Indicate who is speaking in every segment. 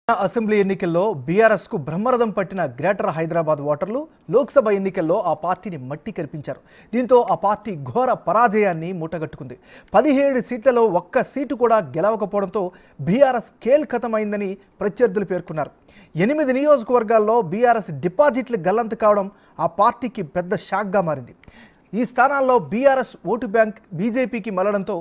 Speaker 1: Assembly ఎన్నికల్లో BRS కు బ్రహ్మరథం పట్టిన గ్రేటర్ హైదరాబాద్ ఓటర్లు లోక్సభ ఎన్నికల్లో ఆ పార్టీని మట్టి కరిపించారు. దీంతో ఆ పార్టీ ఘోర పరాజయాన్ని మూటగట్టుకుంది. 17 సీట్లలో ఒక్క సీటు కూడా గెలవకపోవడంతో బీఆర్ఎస్ కేల్కతమైందని ప్రత్యర్థులు పేర్కొన్నారు. 8 నియోజకవర్గాల్లో బీఆర్ఎస్ డిపాజిట్లు గల్లంతు కావడం ఆ పార్టీకి పెద్ద షాక్గా మారింది. ఈ స్థానాల్లో బీఆర్ఎస్ ఓటు బ్యాంక్ బీజేపీకి మళ్లడంతో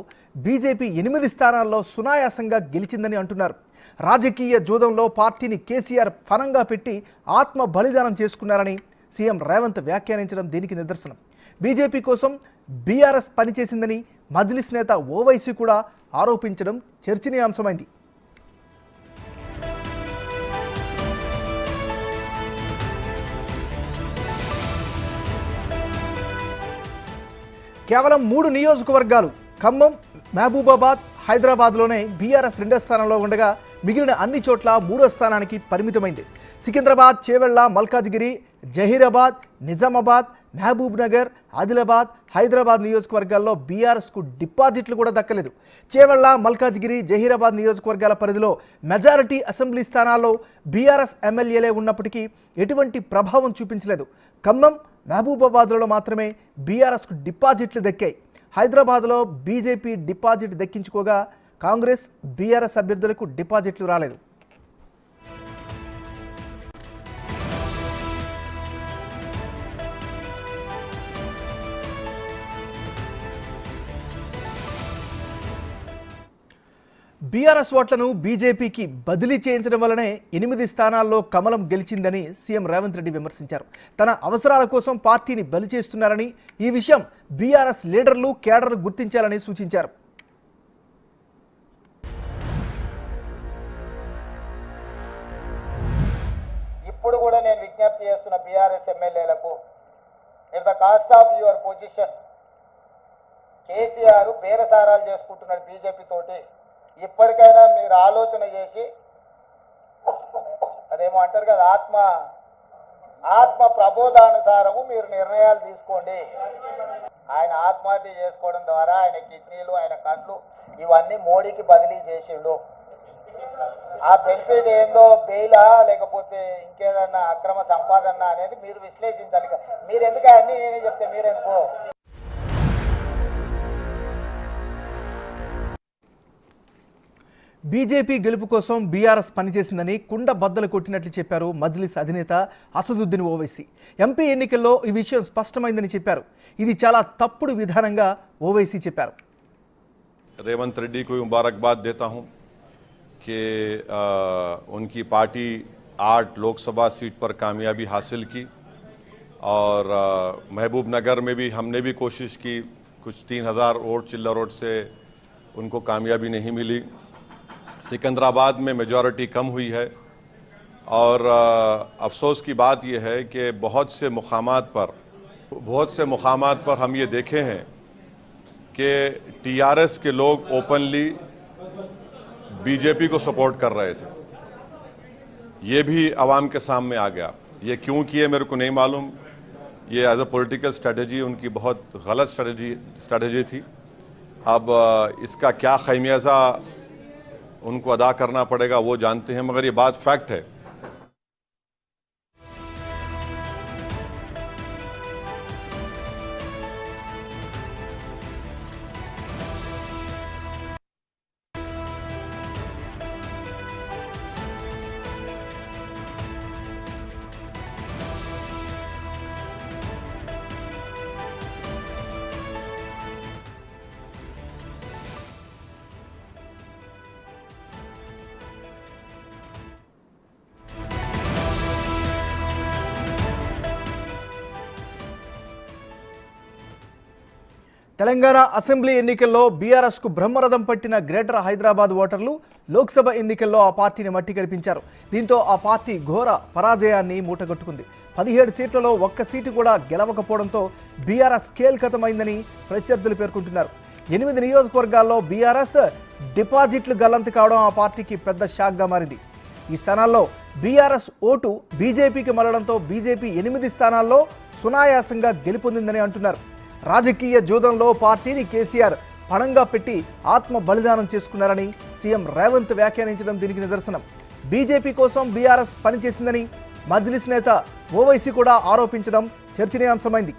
Speaker 1: బీజేపీ 8 స్థానాల్లో సునాయాసంగా గెలిచిందని అంటున్నారు. రాజకీయ జూదంలో పార్టీని కేసీఆర్ ఫనంగా పెట్టి ఆత్మ బలిదానం చేసుకున్నారని సీఎం రేవంత్ వ్యాఖ్యానించడం దీనికి నిదర్శనం. బీజేపీ కోసం బీఆర్ఎస్ పనిచేసిందని మజ్లిస్ నేత ఓవైసీ కూడా ఆరోపించడం చర్చనీయాంశమైంది. కేవలం 3 నియోజకవర్గాలు ఖమ్మం, మహబూబాబాద్, హైదరాబాద్లోనే బీఆర్ఎస్ 2వ స్థానంలో ఉండగా మిగిలిన అన్ని చోట్ల 3వ స్థానానికి పరిమితమైంది. సికింద్రాబాద్, చేవెళ్ల, మల్కాజ్గిరి, జహీరాబాద్, నిజామాబాద్, మహబూబ్ నగర్, ఆదిలాబాద్, హైదరాబాద్ నియోజకవర్గాల్లో బీఆర్ఎస్కు డిపాజిట్లు కూడా దక్కలేదు. చేవెళ్ల, మల్కాజ్గిరి, జహీరాబాద్ నియోజకవర్గాల పరిధిలో మెజారిటీ అసెంబ్లీ స్థానాల్లో బీఆర్ఎస్ ఎమ్మెల్యేలే ఉన్నప్పటికీ ఎటువంటి ప్రభావం చూపించలేదు. ఖమ్మం, మహబూబాబాద్లలో మాత్రమే బీఆర్ఎస్కు డిపాజిట్లు దక్కాయి. హైదరాబాద్లో బీజేపీ డిపాజిట్ దక్కించుకోగా కాంగ్రెస్, బీఆర్ఎస్ అభ్యర్థులకు డిపాజిట్లు రాలేదు. బీఆర్ఎస్ ఓట్లను బీజేపీకి బదిలీ చేయించడం వల్లనే 8 స్థానాల్లో కమలం గెలిచిందని సీఎం రేవంత్ రెడ్డి విమర్శించారు. తన అవసరాల కోసం పార్టీని బలి చేస్తున్నారని, ఈ విషయం బీఆర్ఎస్ లీడర్లు, కేడర్లు గుర్తించాలని సూచించారు.
Speaker 2: ఇప్పుడు కూడా నేను విజ్ఞప్తి చేస్తున్న బీఆర్ఎస్ ఎమ్మెల్యేలకు, at the cost of your position KCR బేరసారాలు చేసుకుంటున్నాడు బీజేపీ తోటి. ఇప్పటికైనా మీరు ఆలోచన చేసి, అదేమో అంటారు కదా, ఆత్మ ప్రబోధానుసారము మీరు నిర్ణయాలు తీసుకోండి. ఆయన ఆత్మహత్య చేసుకోవడం ద్వారా ఆయన కిడ్నీలు, ఆయన కళ్ళు ఇవన్నీ మోడీకి బదిలీ చేసిండు. ఆ బెనిఫిట్ ఏందో, బెయిలా లేకపోతే ఇంకేదన్నా అక్రమ సంపాదన అనేది మీరు విశ్లేషించాలి. మీరు ఎందుకు అన్నీ నేనే చెప్తే మీరెందుకు?
Speaker 1: బీజేపీ గెలుపు కోసం బీఆర్ఎస్ పనిచేసిందని కుండ బద్దలు కొట్టినట్లు చెప్పారు మజ్లిస్ అధినేత అసదుద్దీన్ ఓవైసీ. ఎంపీ ఎన్నికల్లో ఈ విషయం స్పష్టమైందని చెప్పారు. ఇది చాలా తప్పుడు విధానంగా ఓవైసీ చెప్పారు.
Speaker 3: रेवंत रेड्डी को मुबारकबाद देता हूं कि उनकी पार्टी 8 लोकसभा सीट पर कामयाबी हासिल की और महबूब नगर में भी हमने भी कोशिश की, कुछ 3000 वोट चिल्लर वोट से उनको कामयाबी नहीं मिली। सिकंदराबाद में मेजॉरिटी कम हुई है और अफसोस की बात यह है कि बहुत से मुकामात पर हम ये देखे हैं कि टीआरएस के लोग ओपनली बीजेपी को सपोर्ट कर रहे थे। ये भी आवाम के सामने आ गया। ये क्यों किए मेरे को नहीं मालूम। ये एज अ पॉलिटिकल स्ट्रेटजी उनकी बहुत गलत स्ट्रेटजी थी। अब इसका क्या खमियाजा उनको अदा करना पड़ेगा वो जानते हैं, मगर ये बात फैक्ट है।
Speaker 1: తెలంగాణ అసెంబ్లీ ఎన్నికల్లో బీఆర్ఎస్ కు బ్రహ్మరథం పట్టిన గ్రేటర్ హైదరాబాద్ ఓటర్లు లోక్సభ ఎన్నికల్లో ఆ పార్టీని మట్టి కరిపించారు. దీంతో ఆ పార్టీ ఘోర పరాజయాన్ని మూటగట్టుకుంది. 17 సీట్లలో ఒక్క సీటు కూడా గెలవకపోవడంతో బీఆర్ఎస్ కేల్కతమైందని ప్రత్యర్థులు పేర్కొంటున్నారు. 8 నియోజకవర్గాల్లో బీఆర్ఎస్ డిపాజిట్లు గల్లంతు కావడం ఆ పార్టీకి పెద్ద షాక్గా మారింది. ఈ స్థానాల్లో బీఆర్ఎస్ ఓటు బీజేపీకి మళ్లడంతో బీజేపీ 8 స్థానాల్లో సునాయాసంగా గెలుపొందిందని అంటున్నారు. రాజకీయ జూదంలో పార్టీని కేసీఆర్ పణంగా పెట్టి ఆత్మ బలిదానం చేసుకున్నారని సీఎం రేవంత్ వ్యాఖ్యానించడం దీనికి నిదర్శనం. బీజేపీ కోసం బీఆర్ఎస్ పనిచేసిందని మజ్లిస్ నేత ఓవైసీ కూడా ఆరోపించడం చర్చనీయాంశమైంది.